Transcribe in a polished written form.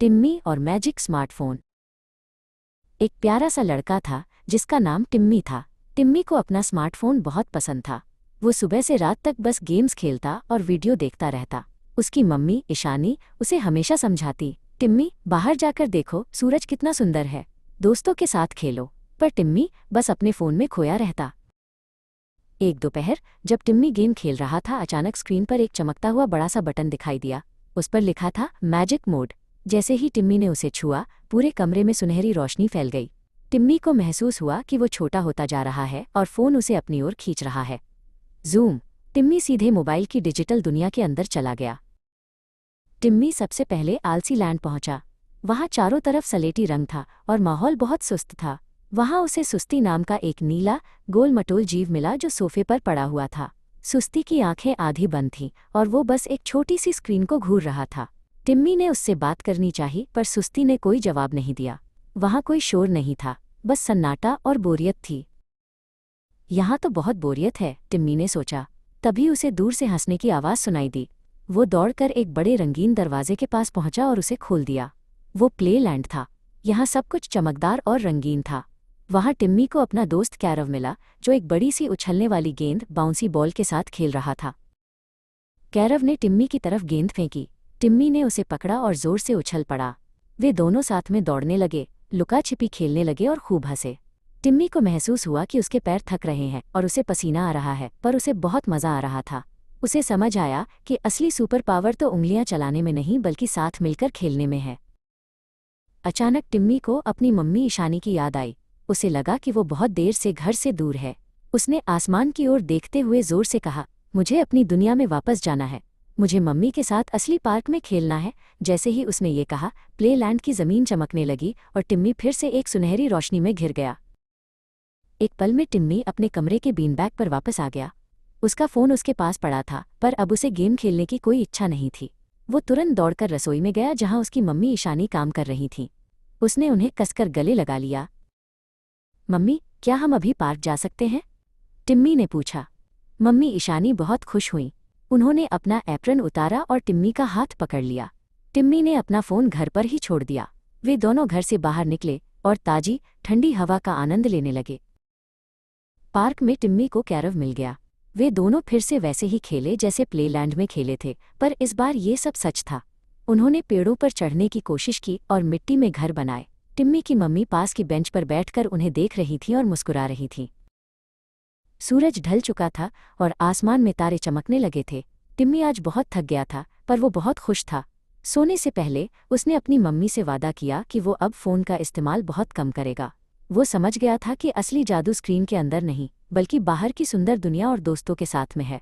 टिम्मी और magic smartphone. एक प्यारा सा लड़का था जिसका नाम टिम्मी था। टिम्मी को अपना स्मार्टफोन बहुत पसंद था। वो सुबह से रात तक बस गेम्स खेलता और वीडियो देखता रहता। उसकी मम्मी ईशानी उसे हमेशा समझाती, टिम्मी बाहर जाकर देखो, सूरज कितना सुंदर है, दोस्तों के साथ खेलो। पर टिम्मी बस अपने फ़ोन में खोया रहता। एक दोपहर जब टिम्मी गेम खेल रहा था, अचानक स्क्रीन पर एक चमकता हुआ बड़ा सा बटन दिखाई दिया। उस पर लिखा था मैजिक मोड। जैसे ही टिम्मी ने उसे छुआ, पूरे कमरे में सुनहरी रोशनी फैल गई। टिम्मी को महसूस हुआ कि वो छोटा होता जा रहा है और फ़ोन उसे अपनी ओर खींच रहा है। जूम। टिम्मी सीधे मोबाइल की डिजिटल दुनिया के अंदर चला गया। टिम्मी सबसे पहले आलसी लैंड पहुंचा। वहां चारों तरफ सलेटी रंग था और माहौल बहुत सुस्त था। वहां उसे सुस्ती नाम का एक नीला गोल मटोल जीव मिला जो सोफे पर पड़ा हुआ था। सुस्ती की आंखें आधी बंद थीं और वो बस एक छोटी सी स्क्रीन को घूर रहा था। टिम्मी ने उससे बात करनी चाही, पर सुस्ती ने कोई जवाब नहीं दिया। वहां कोई शोर नहीं था, बस सन्नाटा और बोरियत थी। यहाँ तो बहुत बोरियत है, टिम्मी ने सोचा। तभी उसे दूर से हंसने की आवाज़ सुनाई दी। वो दौड़कर एक बड़े रंगीन दरवाजे के पास पहुंचा और उसे खोल दिया। वो प्ले लैंड था। यहाँ सब कुछ चमकदार और रंगीन था। वहाँ टिम्मी को अपना दोस्त कैरव मिला, जो एक बड़ी सी उछलने वाली गेंद बाउंसी बॉल के साथ खेल रहा था। कैरव ने टिम्मी की तरफ गेंद फेंकी। टिम्मी ने उसे पकड़ा और जोर से उछल पड़ा। वे दोनों साथ में दौड़ने लगे, लुका छिपी खेलने लगे और खूब हंसे। टिम्मी को महसूस हुआ कि उसके पैर थक रहे हैं और उसे पसीना आ रहा है, पर उसे बहुत मज़ा आ रहा था। उसे समझ आया कि असली सुपर पावर तो उंगलियां चलाने में नहीं बल्कि साथ मिलकर खेलने में है। अचानक टिम्मी को अपनी मम्मी ईशानी की याद आई। उसे लगा कि वो बहुत देर से घर से दूर है। उसने आसमान की ओर देखते हुए जोर से कहा, मुझे अपनी दुनिया में वापस जाना है। मुझे मम्मी के साथ असली पार्क में खेलना है। जैसे ही उसने ये कहा, प्ले लैंड की ज़मीन चमकने लगी और टिम्मी फिर से एक सुनहरी रोशनी में घिर गया। एक पल में टिम्मी अपने कमरे के बीनबैग पर वापस आ गया। उसका फ़ोन उसके पास पड़ा था, पर अब उसे गेम खेलने की कोई इच्छा नहीं थी। वो तुरंत दौड़कर रसोई में गया जहां उसकी मम्मी ईशानी काम कर रही थीं। उसने उन्हें कसकर गले लगा लिया। मम्मी, क्या हम अभी पार्क जा सकते हैं? टिम्मी ने पूछा। मम्मी ईशानी बहुत खुश हुईं। उन्होंने अपना एप्रन उतारा और टिम्मी का हाथ पकड़ लिया। टिम्मी ने अपना फ़ोन घर पर ही छोड़ दिया। वे दोनों घर से बाहर निकले और ताज़ी ठंडी हवा का आनंद लेने लगे। पार्क में टिम्मी को कैरव मिल गया। वे दोनों फिर से वैसे ही खेले जैसे प्लेलैंड में खेले थे, पर इस बार ये सब सच था। उन्होंने पेड़ों पर चढ़ने की कोशिश की और मिट्टी में घर बनाए। टिम्मी की मम्मी पास की बेंच पर बैठकर उन्हें देख रही थी और मुस्कुरा रही थी। सूरज ढल चुका था और आसमान में तारे चमकने लगे थे। टिम्मी आज बहुत थक गया था, पर वो बहुत खुश था। सोने से पहले उसने अपनी मम्मी से वादा किया कि वो अब फ़ोन का इस्तेमाल बहुत कम करेगा। वो समझ गया था कि असली जादू स्क्रीन के अंदर नहीं, बल्कि बाहर की सुंदर दुनिया और दोस्तों के साथ में है।